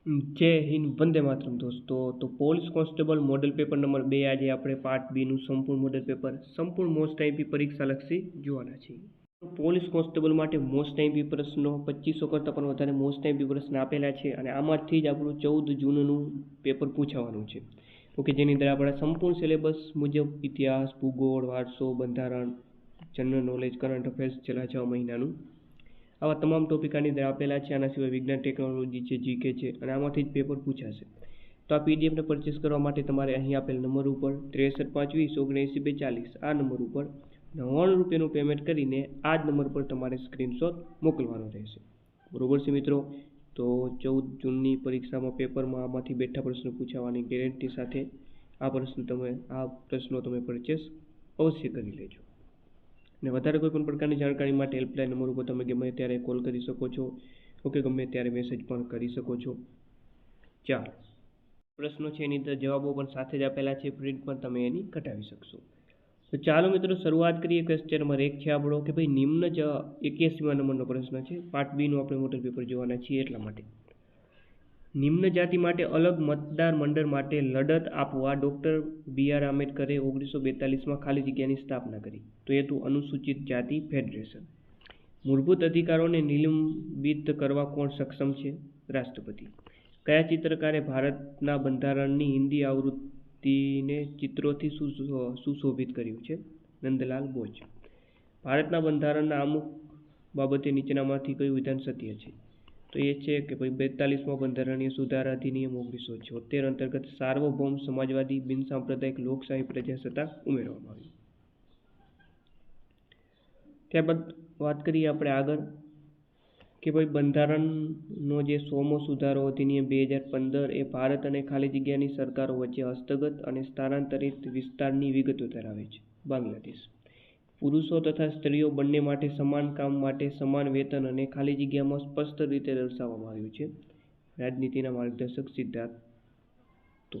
जय हिंद वंदे मातरम दोस्तों। तो police constable model paper number 2 આજે આપણે પાર્ટ બી નું સંપૂર્ણ મોડેલ પેપર સંપૂર્ણ મોસ્ટ આઈપી પરીક્ષા લક્ષી જોવાના છે। પોલીસ કોન્સ્ટેબલ માટે મોસ્ટ આઈપી પ્રશ્નો 2500 કરતાં પણ વધારે મોસ્ટ આઈપી પ્રશ્ન આપેલા છે અને આમાંથી જ આપણું 14 જૂનનું પેપર પૂછાવાનું છે। ઓકે, જેની અંદર આપણે સંપૂર્ણ સિલેબસ મુજબ ઇતિહાસ, ભૂગોળ, વારસો, બંધારણ, જનરલ નોલેજ, કરંટ અફેર્સ છેલ્લા 6 મહિનાનું આવા તમામ ટોપિક આની અંદર આપેલા છે। આના સિવાય વિજ્ઞાન, ટેકનોલોજી છે, જીકે છે અને આમાંથી જ પેપર પૂછાશે। તો આ પીડીએફને પરચેસ કરવા માટે તમારે અહીં આપેલ નંબર ઉપર 63 520 79 240 આ નંબર ઉપર 99 રૂપિયાનું પેમેન્ટ કરીને આ જ નંબર પર તમારે સ્ક્રીનશોટ મોકલવાનો રહેશે, બરોબર છે મિત્રો। તો 14 જૂનની પરીક્ષામાં પેપરમાં આમાંથી બેઠા પ્રશ્નો પૂછાવાની ગેરંટી સાથે આ પ્રશ્નો તમે પરચેસ અવશ્ય કરી લેજો। અને વધારે કોઈ પણ પ્રકારની જાણકારી માટે હેલ્પલાઇન નંબર ઉપર તમે ગમે ત્યારે કોલ કરી શકો છો, ઓકે, ગમે ત્યારે મેસેજ પણ કરી શકો છો। ચાલો, પ્રશ્નો છે એની અંદર જવાબો પણ સાથે જ આપેલા છે, પ્રિન્ટ પણ તમે એની કઢાવી શકશો। તો ચાલો મિત્રો શરૂઆત કરીએ। ક્વેશ્ચન નંબર 1 છે આપણો કે ભાઈ નિમ્ન 81મા નંબરનો પ્રશ્ન છે, પાર્ટ બી નું આપણે મોડેલ પેપર જોવાના છીએ એટલા માટે। નિમ્ન જાતિ માટે અલગ મતદાર મંડળ માટે લડત આપવા ડૉક્ટર બી.આર. આંબેડકરે 1942માં ખાલી જગ્યાની સ્થાપના કરી। તો એ હતું અનુસૂચિત જાતિ ફેડરેશન। મૂળભૂત અધિકારોને નિલંબિત કરવા કોણ સક્ષમ છે? રાષ્ટ્રપતિ। કયા ચિત્રકારે ભારતના બંધારણની હિન્દી આવૃત્તિને ચિત્રોથી સુશોભિત કર્યું છે? નંદલાલ બોઝ। ભારતના બંધારણના અમુક બાબતે નીચેનામાંથી કયું વિધાન સત્ય છે? તો એ છે કે ભાઈ 42માં બંધારણીય સુધારા અધિનિયમ 1976 અંતર્ગત સાર્વભૌમ સમાજવાદી બિનસાંપ્રદાયિક લોકશાહી પ્રજાસત્તાક ઉમેરવામાં આવ્યું। ત્યારબાદ વાત કરીએ આપણે આગળ કે ભાઈ બંધારણનો જે 100મો સુધારો અધિનિયમ 2015 એ ભારત અને ખાલી જગ્યાની સરકારો વચ્ચે હસ્તગત અને સ્થાનાંતરિત વિસ્તારની વિગતો ધરાવે છે। બાંગ્લાદેશ। પુરુષો તથા સ્ત્રીઓ બંને માટે સમાન કામ માટે સમાન વેતન અને ખાલી જગ્યામાં સ્પષ્ટ રીતે દર્શાવવામાં આવ્યું છે। રાજનીતિના માર્ગદર્શક સિદ્ધાંતો।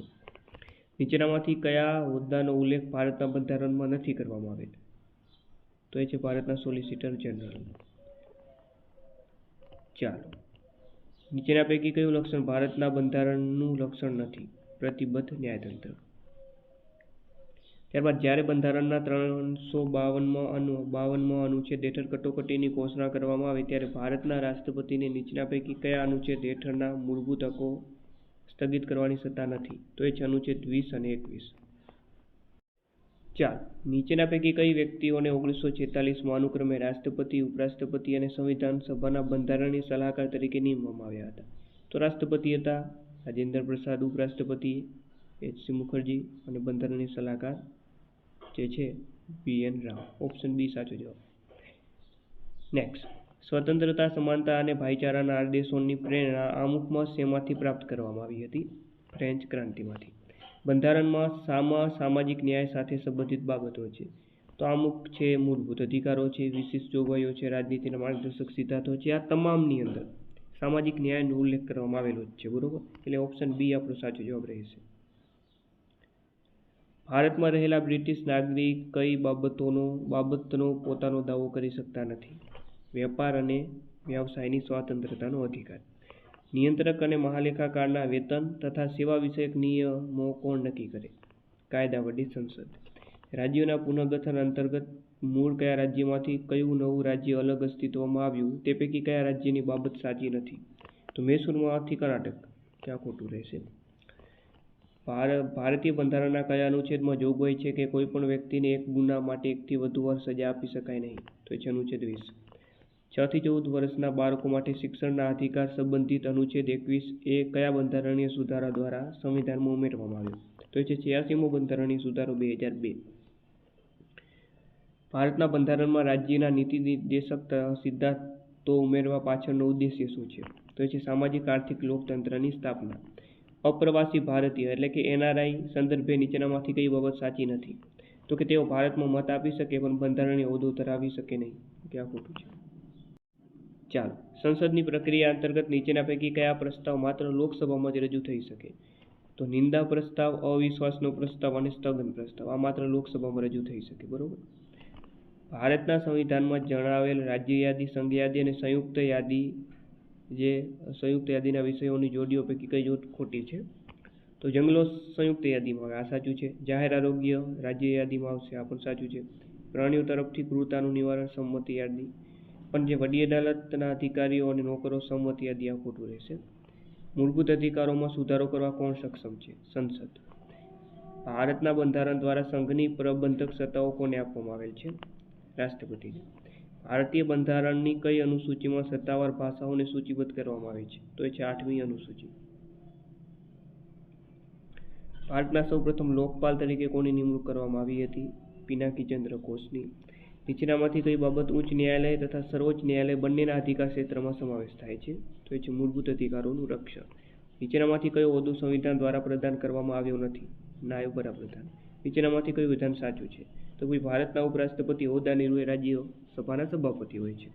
નીચેનામાંથી કયા હોદ્દાનો ઉલ્લેખ ભારતના બંધારણમાં નથી કરવામાં આવેલ? તો એ છે ભારતના સોલિસિટર જનરલ। ચાલો, નીચેના પૈકી કયું લક્ષણ ભારતના બંધારણનું લક્ષણ નથી? પ્રતિબદ્ધ ન્યાયતંત્ર। ત્યારબાદ જ્યારે બંધારણના 352મા અનુચ્છેદ હેઠળ કટોકટીની ઘોષણા કરવામાં આવે ત્યારે ભારતના રાષ્ટ્રપતિને નીચેના પૈકી કયા અનુચ્છેદ હેઠળના મૂળભૂત હકો સ્થગિત કરવાની સત્તા નથી? તો એ છે અનુચ્છેદ 20 અને 21। ચાલો, નીચેના પૈકી કઈ વ્યક્તિઓને 1946માં અનુક્રમે રાષ્ટ્રપતિ, ઉપરાષ્ટ્રપતિ અને સંવિધાન સભાના બંધારણીય સલાહકાર તરીકે નિમવામાં આવ્યા હતા? તો રાષ્ટ્રપતિ હતા રાજેન્દ્ર પ્રસાદ, ઉપરાષ્ટ્રપતિ એચ.સી. મુખર્જી અને બંધારણીય સલાહકાર જે છે બી.એન. રાવ। ઓપ્શન બી સાચો જવાબ। નેક્સ્ટ, સ્વતંત્રતા, સમાનતા અને ભાઈચારાના આદેશોની પ્રેરણા આમુખમાં શેમાંથી પ્રાપ્ત કરવામાં આવી હતી? ફ્રેન્ચ ક્રાંતિમાંથી। બંધારણમાં સામાજિક ન્યાય સાથે સંબંધિત બાબતો છે? તો અમુક છે મૂળભૂત અધિકારો છે, વિશિષ્ટ જોગવાઈઓ છે, રાજનીતિના માર્ગદર્શક સિદ્ધાંતો છે। આ તમામની અંદર સામાજિક ન્યાયનો ઉલ્લેખ કરવામાં આવેલો જ છે, બરોબર, એટલે ઓપ્શન બી આપણો સાચો જવાબ રહેશે। ભારતમાં રહેલા બ્રિટિશ નાગરિક કઈ બાબતનો પોતાનો દાવો કરી શકતા નથી? વેપાર અને વ્યવસાયની સ્વતંત્રતાનો અધિકાર। નિયંત્રક અને મહાલેખાકારના વેતન તથા સેવા વિષયક નિયમો કોણ નક્કી કરે? કાયદા વડી સંસદ। રાજ્યોના પુનર્ગઠન અંતર્ગત મૂળ કયા રાજ્યમાંથી કયું નવું રાજ્ય અલગ અસ્તિત્વમાં આવ્યું તે પૈકી કયા રાજ્યની બાબત સાચી નથી? તો મૈસૂરમાંથી કર્ણાટક, ક્યાં ખોટું રહેશે? ભારતીય બંધારણના કયા અનુચ્છેદમાં જોગવાઈ છે કે કોઈ પણ વ્યક્તિને એક ગુના માટે 1 થી વધુ વાર સજા આપી શકાય નહીં? તો એ છે અનુચ્છેદ 20। 6 થી 14 વર્ષના બાળકો માટે શિક્ષણના અધિકાર સંબંધિત અનુચ્છેદ 21 એ કયા બંધારણીય સુધારા દ્વારા સંવિધાનમાં ઉમેરવામાં આવ્યો? તો એ છે 86મો બંધારણીય સુધારો 2002। ભારતના બંધારણમાં રાજ્યના નીતિ નિર્દેશક સિદ્ધાંતો ઉમેરવા પાછળનો ઉદ્દેશ્ય શું છે? તો એ છે સામાજિક આર્થિક લોકતંત્રની સ્થાપના। અપ્રવાસી ભારતીય એટલે કે એનઆરઆઈ સંદર્ભે નીચેનામાંથી કઈ બાબત સાચી નથી? તો કે તેઓ ભારતમાં મત આપી શકે પણ બંધારણીય હોદ્દો ધરાવી શકે નહીં, ક્યાં ખોટું છે? ચાલો, સંસદની પ્રક્રિયા અંતર્ગત નીચેના પૈકી કયા પ્રસ્તાવ માત્ર લોકસભામાં જ રજૂ થઈ શકે? તો નિંદા પ્રસ્તાવ, અવિશ્વાસનો પ્રસ્તાવ અને સ્થગન પ્રસ્તાવ આ માત્ર લોકસભામાં રજૂ થઈ શકે, બરોબર। ભારતના સંવિધાનમાં જણાવેલ રાજ્ય યાદી, સંઘ યાદી અને સંયુક્ત યાદી જે સંયુક્ત યાદીના વિષયોની જોડીઓ પૈકી કઈ જોડ ખોટી છે? તો જંગલો સંયુક્ત યાદીમાં આવે, આ સાચું છે. જાહેર આરોગ્ય રાજ્ય યાદીમાં આવશે, આ પણ સાચું છે. પ્રાણીઓ તરફથી ક્રૂરતાનું નિવારણ સંમતિ યાદી, પણ જે વડી અદાલતના અધિકારીઓ અને નોકરો સંમતિ યાદી, આ ખોટું રહેશે. મૂળભૂત અધિકારોમાં સુધારો કરવા કોણ સક્ષમ છે? સંસદ. ભારતના બંધારણ દ્વારા સંઘની પ્રબંધક સત્તાઓ કોને આપવામાં આવેલ છે? રાષ્ટ્રપતિને. ભારતીય બંધારણની કઈ અનુસૂચિમાં સત્તાવાર ભાષાઓને સૂચિબદ્ધ કરવામાં આવી છે? તો એ છે 8મી અનુસૂચિ. ભારતના સૌપ્રથમ લોકપાલ તરીકે કોની નિમણૂક કરવામાં આવી હતી? પિનાકીચંદ્ર ઘોષની. નીચેનામાંથી કઈ બાબત ઉચ્ચ ન્યાયાલય તથા સર્વોચ્ચ ન્યાયાલય બંનેના અધિકાર ક્ષેત્રમાં સમાવેશ થાય છે? તો એ છે મૂળભૂત અધિકારોનું રક્ષણ. નીચેનામાંથી કયો હોદ્દો સંવિધાન દ્વારા પ્રદાન કરવામાં આવ્યો નથી? નાયબ વડાપ્રધાન. નીચેનામાંથી કયું વિધાન સાચું છે? તો ભાઈ ભારતના ઉપરાષ્ટ્રપતિ હોદ્દા નિર્વહે રાજ્યસભાના સભાપતિ હોય છે.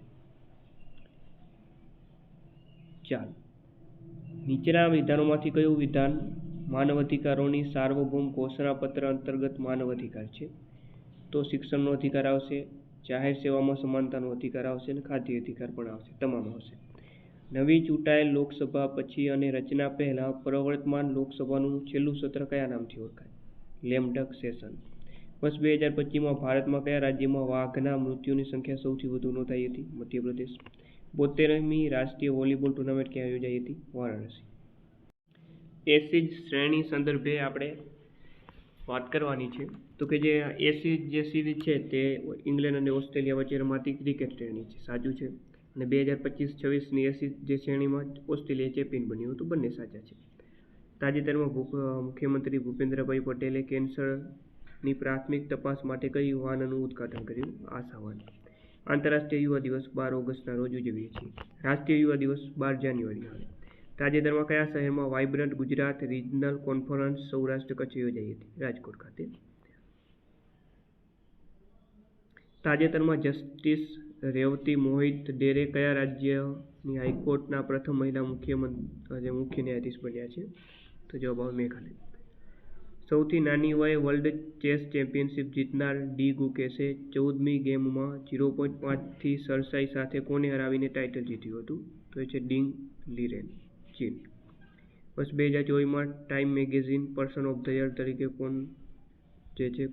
ચાલો, નીચેના વિધાનોમાંથી કયું વિધાન માનવ અધિકારોની સાર્વભૌમ ઘોષણાપત્ર અંતર્ગત માનવ અધિકાર છે? તો શિક્ષણનો અધિકાર આવશે, જાહેર સેવામાં સમાનતાનો અધિકાર આવશે અને ખાદ્ય અધિકાર પણ આવશે, તમામ આવશે. નવી ચૂંટાયેલ લોકસભા પછી અને રચના પહેલા પ્રવર્તમાન લોકસભાનું છેલ્લું સત્ર કયા નામથી ઓળખાય? લેમ ડક સેશન. વર્ષ 2025માં ભારતમાં કયા રાજ્યમાં વાઘના મૃત્યુની સંખ્યા સૌથી વધુ નોંધાઈ હતી? મધ્યપ્રદેશ. 72મી રાષ્ટ્રીય વોલીબોલ ટુર્નામેન્ટ ક્યાં યોજાઈ હતી? વારાણસી. એસીડ શ્રેણી સંદર્ભે આપણે વાત કરવાની છે. તો કે જે એસીડ જે સિરીઝ છે તે ઇંગ્લેન્ડ અને ઓસ્ટ્રેલિયા વચ્ચે રમાતી ક્રિકેટ શ્રેણી છે, સાચું છે. અને 2025-26ની એસીડ જે શ્રેણીમાં ઓસ્ટ્રેલિયા ચેમ્પિયન બન્યું હતું, બંને સાચા છે. તાજેતરમાં મુખ્યમંત્રી ભૂપેન્દ્રભાઈ પટેલે કેન્સરની પ્રાથમિક તપાસ માટે કઈ વાનનું ઉદ્ઘાટન કર્યું? આશા વાન. આંતરરાષ્ટ્રીય યુવા દિવસ 12 ઓગસ્ટના રોજ ઉજવીએ છીએ. રાષ્ટ્રીય યુવા દિવસ 12 જાન્યુઆરી આવે. તાજેતરમાં કયા શહેરમાં vibrant Gujarat regional conference Saurashtra Kutch યોજાઈ હતી? રાજકોટ ખાતે. તાજેતરમાં જસ્ટિસ રેવતી મોહિત ડેરે કયા રાજ્યની હાઈકોર્ટના પ્રથમ મહિલા મુખ્ય ન્યાયાધીશ બન્યા છે? તો જવાબ આવે મેઘાલય. સૌથી નાની વયે વર્લ્ડ ચેસ ચેમ્પિયનશિપ જીતનાર ડી ગુકેશે 14મી ગેમમાં 0.5થી સરસાઈ સાથે કોને હરાવીને ટાઇટલ જીત્યું હતું? તો એ છે ડિંગ લીરેન, ચીન. વર્ષ 2024માં Time magazine person of the year તરીકે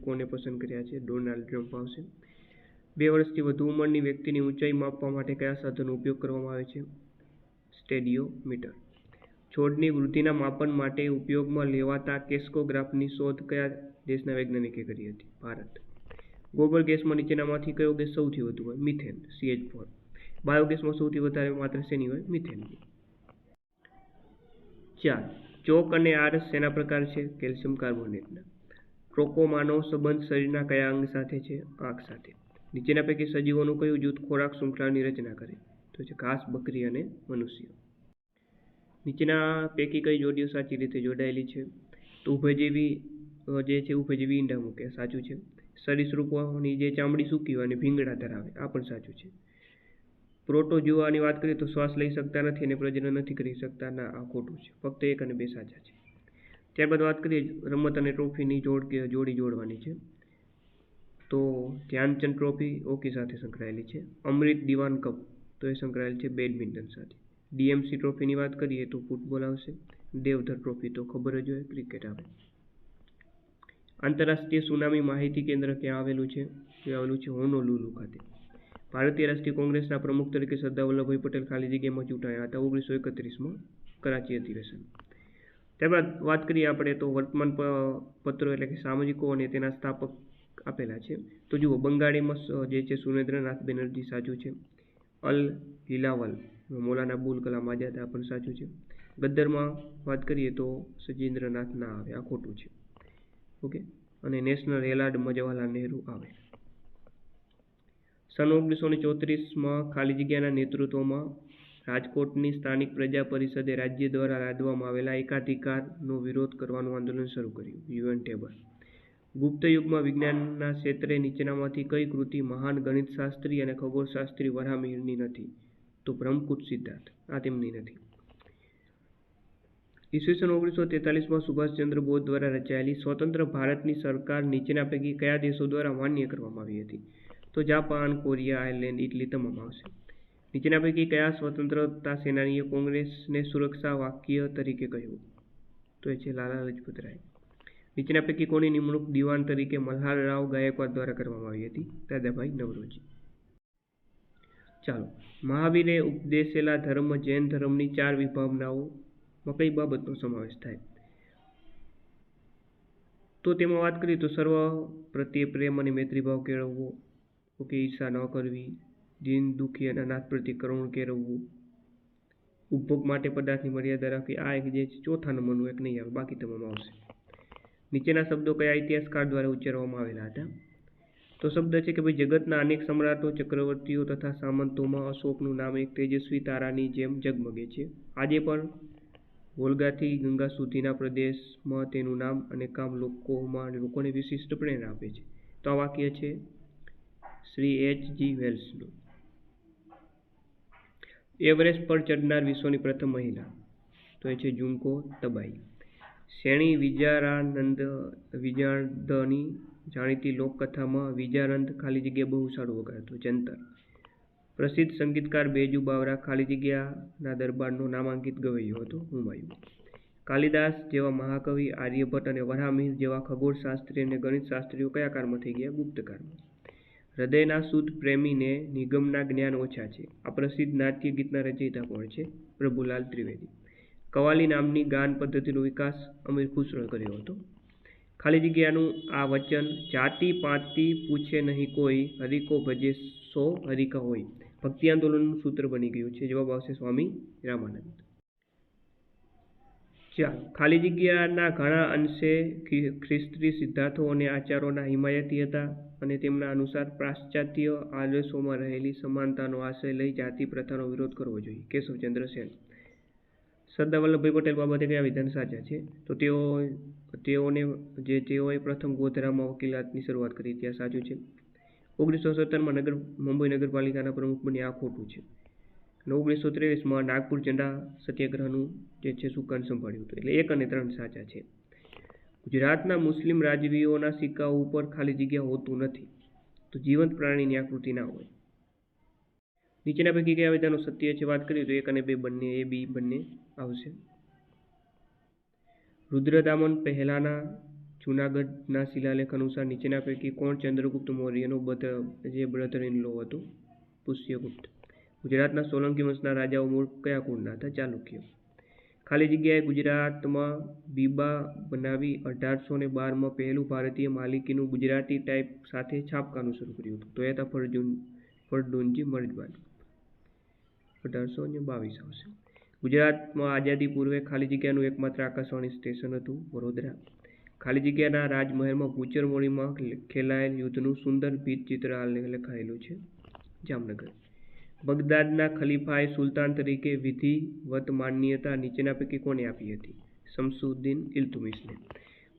કોને પસંદ કર્યા છે? ડોનાલ્ડ ટ્રમ્પ આવશે. 2 વર્ષથી વધુ ઉંમરની વ્યક્તિની ઊંચાઈ માપવા માટે કયા સાધનનો ઉપયોગ કરવામાં આવે છે? સ્ટેડિયોમીટર. છોડની વૃદ્ધિના માપન માટે ઉપયોગમાં લેવાતા કેસ્કોગ્રાફની શોધ કયા દેશના વૈજ્ઞાનિકે કરી હતી? ભારત. ગોબર ગેસમાં નીચેનામાંથી કયો ગેસ સૌથી વધુ હોય? Methane, CH4. બાયોગેસમાં સૌથી વધારે માત્ર શેની હોય? મિથેનની. 4. ચોક અને આરસ શેના પ્રકાર છે? કેલ્શિયમ કાર્બોનેટના. ટ્રોકોમાનો સંબંધ શરીરના કયા અંગ સાથે છે? આંખ સાથે. નીચેના પૈકી સજીવોનું કયું જૂથ ખોરાક શૃંખલાની રચના કરે? તો છે ઘાસ, બકરી અને મનુષ્ય. નીચેના પૈકી કઈ જોડીઓ સાચી રીતે જોડાયેલી છે? તો ઉભયજીવી ઈંડા મૂકે, સાચું છે. સરીસૃપોની જે ચામડી સૂકી હોય અને ભીંગડા ધરાવે, આ પણ સાચું છે. પ્રોટોઝોઆની વાત કરીએ તો શ્વાસ લઈ શકતા નથી અને પ્રજનન નથી કરી શકતા, ના, આ ખોટું છે. ફક્ત 1 અને 2 સાચા છે. ત્યારબાદ વાત કરીએ રમત અને ટ્રોફીની જોડી જોડવાની છે. તો ધ્યાનચંદ ટ્રોફી હોકી સાથે સંકળાયેલી છે. અમૃત દીવાન કપ તો એ સંકળાયેલ છે બેડમિન્ટન સાથે. DMC ટ્રોફીની વાત કરીએ તો ફૂટબોલ આવશે. દેવધર ટ્રોફી તો ખબર જ હોય, ક્રિકેટ આવે. આંતરરાષ્ટ્રીય સુનામી માહિતી કેન્દ્ર ક્યાં આવેલું છે? તે આવેલું છે હોનોલુલુ ખાતે. ભારતીય રાષ્ટ્રીય કોંગ્રેસના પ્રમુખ તરીકે સરદાર વલ્લભભાઈ પટેલ ખાલી જગ્યામાં ચૂંટાયા હતા 1931માં કરાચી અધિવેશન. ત્યારબાદ વાત કરીએ આપણે તો વર્તમાન પત્રો એટલે કે સામાજિકો અને તેના સ્થાપક આપેલા છે. તો જુઓ, બંગાળીમાં જે છે સુરેન્દ્રનાથ બેનર્જી, સાચું છે. અલ હિલાવલ મૌલાના અબુલ કલામ આઝાદ, આ પણ સાચું છે. ગદ્દરમાં વાત કરીએ તો સચિન્દ્રનાથ ના આવે, આ ખોટું છે. ઓકે. અને નેશનલ હેરાલ્ડમાં જવાહરલાલ નહેરુ આવે. સન 1934માં ખાલી જગ્યાના નેતૃત્વમાં રાજકોટની સ્થાનિક પ્રજા પરિષદે રાજ્ય દ્વારા લાદવામાં આવેલા એકાધિકારનો વિરોધ કરવાનું આંદોલન શરૂ કર્યું. UN table. ગુપ્ત યુગમાં વિજ્ઞાનના ક્ષેત્રે નીચેનામાંથી કઈ કૃતિ મહાન ગણિતશાસ્ત્રી અને ખગોળશાસ્ત્રી વરાહમિહિરની નથી? તો બ્રહ્મકુટ સિદ્ધાંત, આ તેમની નથી. ઈસવીસન 1943માં સુભાષચંદ્ર બોઝ દ્વારા રચાયેલી સ્વતંત્ર ભારતની સરકાર નીચેના પૈકી કયા દેશો દ્વારા માન્ય કરવામાં આવી હતી? તો જાપાન, કોરિયા, આયર્લેન્ડ, ઇટલી તમામ આવશે. નીચેના પૈકી કયા સ્વતંત્રતા સેનાનીએ કોંગ્રેસને સુરક્ષા વાક્ય તરીકે કહ્યું? તો એ છે લાલા લજપત રાય. નીચેના પૈકી કોની નિમણૂક દિવાન તરીકે મલ્હારરાવ ગાયકવાડ દ્વારા કરવામાં આવી હતી? દાદાભાઈ નવરોજી. ચાલો, મહાવીરે ઉપદેશેલા ધર્મ જૈન ધર્મની 4 વિભાવનાઓમાં કઈ બાબતનો સમાવેશ થાય? તો તેમાં વાત કરીએ તો સર્વ પ્રત્યે પ્રેમ અને મૈત્રીભાવ કેળવવો, ઓકે, ઈર્ષા ન કરવી, દીન દુઃખી અને અનાથ પ્રત્યે કરુણ કેળવવું, ઉપભોગ માટે પદાર્થની મર્યાદા રાખવી. આ એક જે ચોથા નંબરનું એક નહીં આવે, બાકી તમામ આવશે. નીચેના શબ્દો કયા ઇતિહાસકાર દ્વારા ઉચ્ચારવામાં આવેલા હતા? તો શબ્દ છે કે ભાઈ જગતના અનેક સમ્રાટો, ચક્રવર્તીઓ તથા સામંતોમાં અશોકનું નામ એક તેજસ્વી તારાની જેમ ઝગમગે છે. આજે પણ વોલ્ગાથી ગંગા સુધીના પ્રદેશમાં તેનું નામ અને કામ લોકોને વિશિષ્ટ પ્રેરણા આપે છે. તો આ વાક્ય છે શ્રી H.G. વેલ્સનું. એવરેસ્ટ પર ચડનાર વિશ્વની પ્રથમ મહિલા? તો એ છે જુન્કો તબાઈ. શ્રેણી વિજાર્દની જાણીતી લોકકથામાં વિજારદ ખાલી જગ્યા બહુ સારું વગાડતો. જંતર. પ્રસિદ્ધ સંગીતકાર બેજુ બાવરા ખાલી જગ્યાના દરબારનો નામાંકિત ગવૈયો હતો. હુમાયું. કાલિદાસ જેવા મહાકવિ, આર્યભટ્ટ અને વરાહમિહિર જેવા ખગોળશાસ્ત્રી અને ગણિતશાસ્ત્રીઓ કયા કાળમાં થઈ ગયા? ગુપ્તકાળમાં. હૃદયના શુદ્ધ પ્રેમીને નિગમના જ્ઞાન ઓછા છે. આ પ્રસિદ્ધ નાટ્ય ગીતના રચયિતા કોણ છે? પ્રભુલાલ ત્રિવેદી. કવાલી નામની ગાન પદ્ધતિનો વિકાસ અમીર ખુસરોએ કર્યો હતો. ખાલી જગ્યાનું આ વચન જાતિ પાતિ પૂછે નહીં કોઈ, હરિકો ભજે સો હરિકા હોય, ભક્તિ આંદોલનનું સૂત્ર બની ગયું છે. જવાબ આવશે સ્વામી રામાનંદ. ચાલો, ખાલી જગ્યાના ઘણા અંશે ખ્રિસ્તી સિદ્ધાંતો અને આચારોના હિમાયતી હતા અને તેમના અનુસાર પાશ્ચાત્ય આદર્શોમાં રહેલી સમાનતાનો આશય લઈ જાતિ પ્રથાનો વિરોધ કરવો જોઈએ. કેશવચંદ્ર સેન. સરદાર વલ્લભભાઈ પટેલ બાબતે કયા વિધાન સાચા છે? તો તેઓએ પ્રથમ ગોધરામાં વકીલાતની શરૂઆત કરી હતી. આ સાચું છે. 1917માં મુંબઈ નગરપાલિકાના પ્રમુખ બન્યા. આ ખોટું છે. અને 1923માં નાગપુર ઝંડા સત્યાગ્રહનું જે છે સુકાન સંભાળ્યું હતું. એટલે 1 અને 3 સાચા છે. ગુજરાતના મુસ્લિમ રાજવીઓના સિક્કાઓ ઉપર ખાલી જગ્યા હોતું નથી. તો જીવંત પ્રાણીની આકૃતિ ના હોય. નીચેના પૈકી કયા વિધાનો સત્ય છે? વાત કરીએ તો 1 અને 2 બંને A, B બંને આવશે. રુદ્રદામન પહેલાના જૂનાગઢના શિલાલેખ અનુસાર નીચેના પૈકી કોણ ચંદ્રગુપ્ત મૌર્યનો બ્રધર ઇન લો હતો? પુષ્યગુપ્ત. ગુજરાતના સોલંકી વંશના રાજાઓ મૂળ કયા કુળના હતા? ચાલુક્ય. ખાલી જગ્યાએ ગુજરાતમાં બીબા બનાવી 1812માં પહેલું ભારતીય માલિકીનું ગુજરાતી ટાઈપ સાથે છાપકાનું શરૂ કર્યું હતું. તો એ હતા ફરડુનજી મર્જબાન. 1822 આવશે. ગુજરાતમાં આઝાદી પૂર્વે ખાલી જગ્યાનું એકમાત્ર આકાશવાણી સ્ટેશન હતું વડોદરા. ખાલી જગ્યાના રાજમહેલમાં ભૂચર મોડીમાં ખેલાયેલ યુદ્ધનું સુંદર ભીંતચિત્ર લખાયેલું છે જામનગર. બગદાદના ખલીફાએ સુલતાન તરીકે વિધિવત માન્યતા નીચેના પૈકી કોને આપી હતી? શમસુદ્દીન ઇલ્તુમિશને.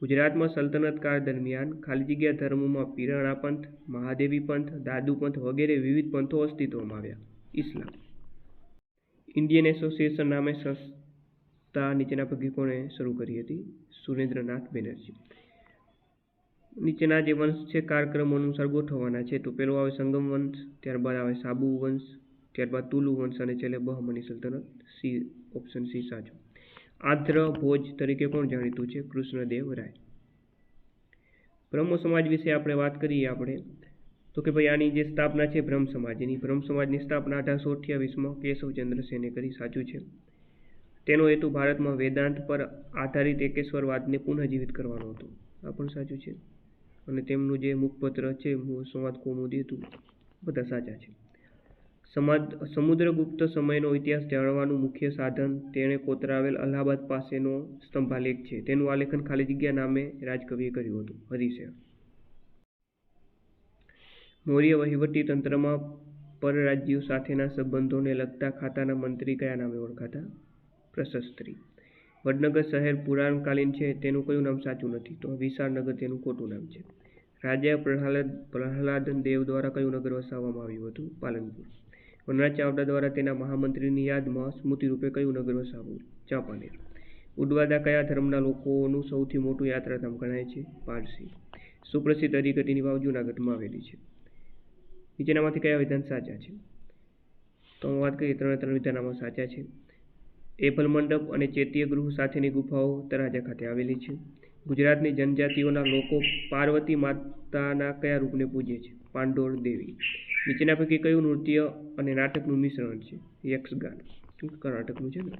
ગુજરાતમાં સલ્તનત કાળ દરમિયાન ખાલી જગ્યા ધર્મમાં પીરાણા પંથ, મહાદેવી પંથ, દાદુ પંથ વગેરે વિવિધ પંથો અસ્તિત્વમાં આવ્યા. ઇસ્લામ. ઇન્ડિયન એસોસિએશન નામે સંસ્થા નીચેના પૈકી કોણે શરૂ કરી હતી? સુરેન્દ્રનાથ બેનર્જી. નીચેના જે વંશ છે કાળક્રમ અનુસાર ગોઠવવાના છે. તો પેલો આવે સંગમ વંશ, ત્યારબાદ આવે સાબુ વંશ, ત્યારબાદ તુલુ વંશ અને છેલ્લે બહમની સલ્તનત. સી, ઓપ્શન સી સાચું. આંધ્ર ભોજ તરીકે કોણ જાણીતું છે? કૃષ્ણદેવ રાય. બ્રહ્મ સમાજ વિશે આપણે વાત કરીએ તો કે ભાઈ આની જે સ્થાપના છે બ્રહ્મ સમાજની, બ્રહ્મ સમાજની સ્થાપના 1828માં કેશવચંદ્ર સેને કરી. સાચું છે. તેનો હેતુ ભારતમાં વેદાંત પર આધારિત એકેશ્વરવાદને પુનઃજીવિત કરવાનો હતો. આ પણ સાચું છે. અને તેમનું જે મુખપત્ર છે સંવાદ કૌમુદી હતું. બધા સાચા છે. સમુદ્રગુપ્ત સમયનો ઇતિહાસ જાણવાનું મુખ્ય સાધન તેણે કોતરાવેલ અલ્હાબાદ પાસેનો સ્તંભાલેખ છે. તેનું આલેખન ખાલી જગ્યા નામે રાજકવિએ કર્યું હતું. હરિશેર. મૌર્ય વહીવટી તંત્રમાં પરરાજ્યો સાથેના સંબંધોને લગતા ખાતાના મંત્રી કયા નામે ઓળખાતા? પ્રશસ્ત્રી. વડનગર શહેર પુરાણકાલીન છે. તેનું કયું નામ સાચું નથી? તો વિશાળનગર તેનું ખોટું નામ છે. રાજા પ્રહલાદ દેવ દ્વારા કયું નગર વસાવવામાં આવ્યું હતું? પાલનપુર. વનરાજ ચાવડા દ્વારા તેના મહામંત્રીની યાદમાં સ્મૃતિરૂપે કયું નગર વસાવવું? ચાંપાનેર. ઉડવાદા કયા ધર્મના લોકોનું સૌથી મોટું યાત્રાધામ ગણાય છે? પારસી. સુપ્રસિદ્ધ હરિગઢની વાવ જૂનાગઢમાં આવેલી છે. નીચેનામાંથી કયા વિધાન સાચા છે? તો વાત કરીએ 3 વિધાન સાચા છે. એપલ મંડપ અને ચૈત્ય ગૃહ સાથેની ગુફાઓ તળાજા ખાતે આવેલી છે. ગુજરાતની જનજાતિઓના લોકો પાર્વતી માતાના કયા રૂપને પૂજે છે? પાંડોળ દેવી. નીચેના પૈકી કયું નૃત્ય અને નાટકનું મિશ્રણ છે? યક્ષગાન. કર્ણાટકનું છે ને.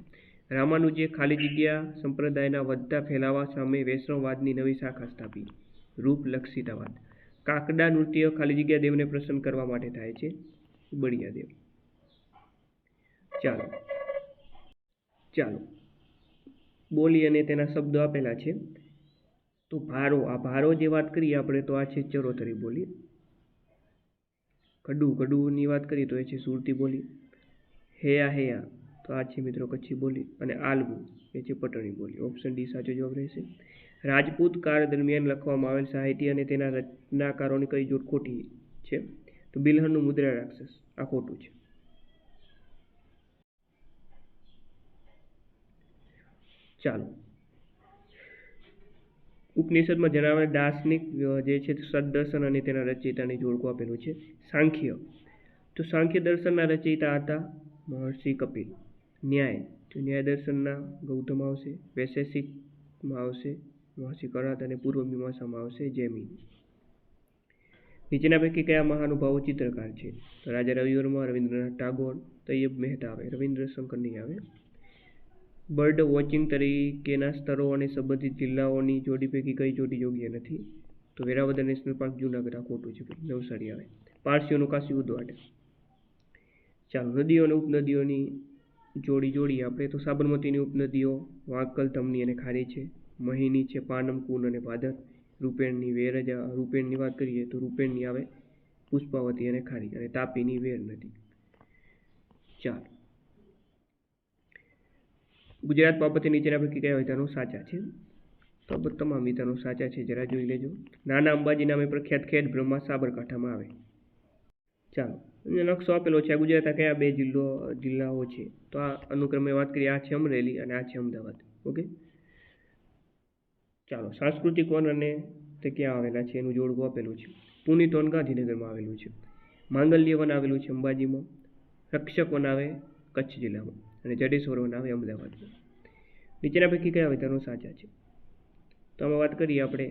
રામાનુજે ખાલી જગ્યા સંપ્રદાયના વધતા ફેલાવા સામે વૈષ્ણવવાદની નવી શાખા સ્થાપી. રૂપલક્ષિતાવાદ. કાકડા નૃત્ય ખાલી જગ્યા દેવને પ્રસન્ન કરવા માટે થાય છે. બળિયા દેવ. ચાલો બોલી અને તેના શબ્દો આપેલા છે. તો ભારો જે વાત કરીએ આપણે તો આ છે ચરોતરી બોલી. કડુની વાત કરીએ તો એ છે સુરતી બોલી. હેયા તો આ છે મિત્રો કચ્છી બોલી. અને આલવું એ છે પટણી બોલી. ઓપ્શન ડી સાચો જવાબ રહેશે. રાજપૂત કાળ દરમિયાન લખવામાં આવેલ સાહિત્ય અને તેના રચનાકારોની કઈ જોડ ખોટી છે? તો બિલ્હણનું મુદ્રા રાક્ષસ આ ખોટું છે. ચાલો ઉપનિષદમાં જણાવેલ દાર્શનિક જે છે સદદર્શન અને તેના રચયિતાની જોડકું આપેલું છે. સાંખ્ય તો સાંખ્ય દર્શનના રચયિતા હતા મહર્ષિ કપિલ. ન્યાય તો ન્યાય દર્શનના ગૌતમ આવશે. વૈશેષિકમાં આવશે મહર્ષિ કરાત અને પૂર્વ મીમાંસામાં આવશે જૈમિની. નીચેના પૈકી કયા મહાનુભાવો ચિત્રકાર છે? તો રાજા રવિવર્મા, રવિન્દ્રનાથ ટાગોર, તૈયબ મહેતા આવે. રવિન્દ્ર શંકર નહીં આવે. બર્ડ વોચિંગ તરીકેના સ્થળો અને સંબંધિત જિલ્લાઓની જોડી પૈકી કઈ જોડી યોગ્ય નથી? તો વેરાવદર નેશનલ પાર્ક જૂનાગઢ આ ખોટું છે. નવસારી આવે. પારસીઓનું કાશી ઉદવાડ. ચાલો નદીઓ અને ઉપનદીઓની જોડી આપણે તો સાબરમતીની ઉપનદીઓ વાંકલ, ધમની અને ખારી છે. મહીની છે પાનમ, કુન અને ભાદર. રૂપેણની રૂપેણની વાત કરીએ તો રૂપેણની આવે પુષ્પાવતી અને ખારી. અને તાપીની વેર નદી. ચાલો ગુજરાત બાબતે નીચેના પૈકી કયા વિધાનો સાચા છે? તો તમામ વિધાનો સાચા છે. જરા જોઈ લેજો. નાના અંબાજી નામે પ્રખ્યાત ખેડ બ્રહ્મા સાબરકાંઠામાં આવે. ચાલો નકશો આપેલો છે. ગુજરાતના કયા 2 જિલ્લાઓ છે? તો આ અનુક્રમે વાત કરીએ આ છે અમરેલી અને આ છે અમદાવાદ. ઓકે. ચાલો સાંસ્કૃતિક વન અને તે ક્યાં આવેલા છે એનું જોડકું આપેલું છે. પુનિત વન ગાંધીનગરમાં આવેલું છે. માંગલ્ય વન આવેલું છે અંબાજીમાં. રક્ષક વન આવે કચ્છ જિલ્લામાં. અને જડેશ્વર વન આવે અમદાવાદમાં. નીચેના પૈકી કયા વિધાનો સાચા છે? તો આમાં વાત કરીએ આપણે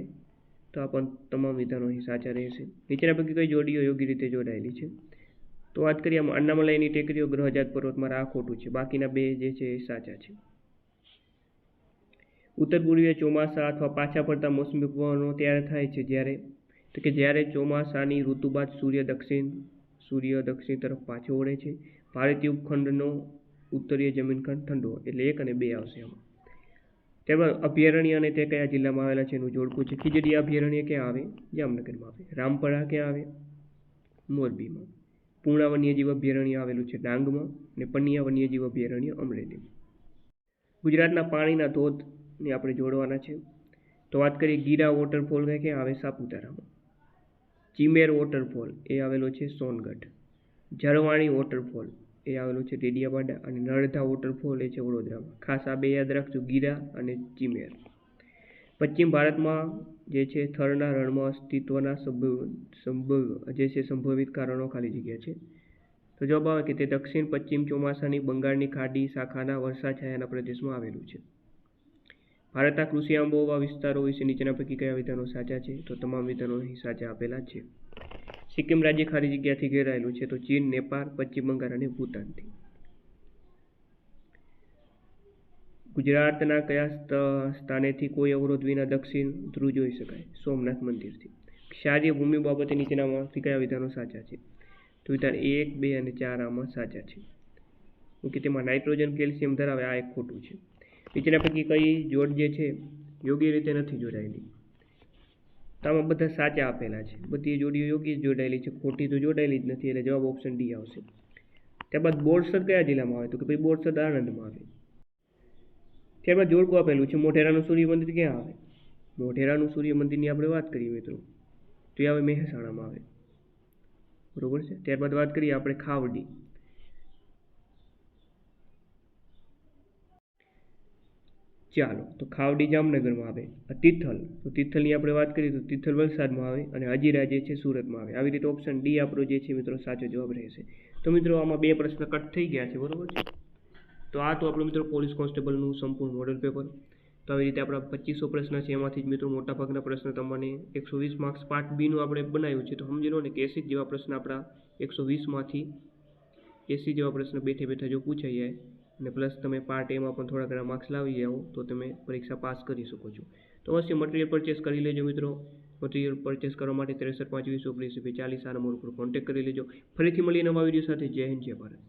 તો આ પણ તમામ વિધાનો અહીં સાચા રહેશે. નીચેના પૈકી કઈ જોડીઓ યોગ્ય રીતે જોડાયેલી છે? તો વાત કરીએ આમાં અન્નામલાઈની ટેકરીઓ ગ્રહજાત પર્વતમાં આ ખોટું છે. બાકીના 2 જે છે એ સાચા છે. ઉત્તર પૂર્વીય ચોમાસા અથવા પાછા પડતા મોસમી પવનો ત્યારે થાય છે જ્યારે ચોમાસાની ઋતુ બાદ સૂર્ય દક્ષિણ તરફ પાછો વળે છે. ભારતીય ઉપખંડનો ઉત્તરીય જમીનખંડ ઠંડો. એટલે 1 અને 2 આવશે આમાં. ત્યારબાદ અભયારણ્ય અને તે કયા જિલ્લામાં આવેલા છે એનું જોડકું છે. ખીજડી અભયારણ્ય ક્યાં આવે? જામનગરમાં આવે. રામપરા ક્યાં આવે? મોરબીમાં. પૂર્ણા વન્યજીવ અભયારણ્ય આવેલું છે ડાંગમાં. અને પનિયા વન્યજીવ અભયારણ્ય અમરેલીમાં. ગુજરાતના પાણીના ધોધને આપણે જોડવાના છે. તો વાત કરીએ ગીરા વોટરફોલ ક્યાં આવે? સાપુતારામાં. ચીમેર વોટરફોલ એ આવેલો છે સોનગઢ. ઝરવાણી વોટરફોલ એ આવેલું છે ડેડિયાપાડા. અને નળધા વોટરફોલ એ છે વડોદરામાં. ખાસ આ 2 યાદ રાખજો, ગીરા અને ચીમેર. પશ્ચિમ ભારતમાં જે છે થરના રણમાં અસ્તિત્વના સંભવિત કારણો ખાલી જગ્યા છે. તો જવાબ આવે કે તે દક્ષિણ પશ્ચિમ ચોમાસાની બંગાળની ખાડી શાખાના વરસાદછાયાના પ્રદેશમાં આવેલું છે. ભારતના કૃષિ આબોહવા વિસ્તારો વિશે નીચેના પૈકી કયા વિધાનો સાચા છે? તો તમામ વિધાનો અહીં સાચા આપેલા છે. સિક્કિમ રાજ્ય ખાલી જગ્યાથી ઘેરાયેલું છે. તો ચીન, નેપાળ, પશ્ચિમ બંગાળ અને ભૂતાનથી. ગુજરાતના કયા સ્થાનેથી કોઈ અવરોધ વિના દક્ષિણ ધ્રુવ જોઈ શકાય? સોમનાથ મંદિરથી. ક્ષારીય ભૂમિ બાબતે નીચેનામાંથી કયા વિધાનો સાચા છે? તો વિધાન 1, 2 અને 4 આમાં સાચા છે. ઓકે. તેમાં નાઇટ્રોજન કેલ્શિયમ ધરાવે આ એક ખોટું છે. નીચેના પૈકી કઈ જોડ જે છે યોગ્ય રીતે નથી જોડાયેલી? તો આમાં બધા સાચા આપેલા છે. બધી જોડીઓ યોગ્ય જોડાયેલી છે. ખોટી તો જોડાયેલી જ નથી. એટલે જવાબ ઓપ્શન ડી આવશે. ત્યારબાદ બોરસદ કયા જિલ્લામાં આવે? તો કે ભાઈ બોરસદ આણંદમાં આવે. ત્યારબાદ જોડકું આપેલું છે મોઢેરાનું સૂર્ય મંદિર ક્યાં આવે? મોઢેરાનું સૂર્ય મંદિરની આપણે વાત કરીએ મિત્રો તો એ આવે મહેસાણામાં આવે. બરોબર છે. ત્યારબાદ વાત કરીએ આપણે ખાવડી. ચાલો તો ખાવડી જામનગરમાં આવે. તિથલ તો તિથલની આપણે વાત કરીએ તો તિથલ વલસાડમાં આવે. અને હજીરા જે છે સુરતમાં આવે. આવી રીતે ઓપ્શન ડી આપણો જે છે મિત્રો સાચો જવાબ રહેશે. તો મિત્રો આમાં 2 પ્રશ્ન કટ થઈ ગયા છે, બરોબર છે. તો આ તો આપણું મિત્રો પોલીસ કોન્સ્ટેબલનું સંપૂર્ણ મોડેલ પેપર. તો આવી રીતે આપણા 2500 પ્રશ્ન છે, એમાંથી જ મિત્રો મોટાભાગના પ્રશ્ન તમને 120 માર્ક્સ પાર્ટ બીનું આપણે બનાવ્યું છે. તો સમજી લો ને કે 80 જેવા પ્રશ્ન આપણા 120માંથી 80 જેવા પ્રશ્ન બેઠે બેઠા જો પૂછાઈ જાય અને પ્લસ તમે પાર્ટ એમાં પણ થોડા ઘણા માર્ક્સ લાવી આવો તો તમે પરીક્ષા પાસ કરી શકો છો. તો અવશ્ય મટીરિયલ પરચેસ કરી લેજો મિત્રો. મટીરિયલ પરચેસ કરવા માટે 63 5 20 19 40 આ નંબર ઉપર કોન્ટેક્ટ કરી લેજો. ફરીથી મળીએ નવા વિડીયો સાથે. જય હિન્દ, જય ભારત.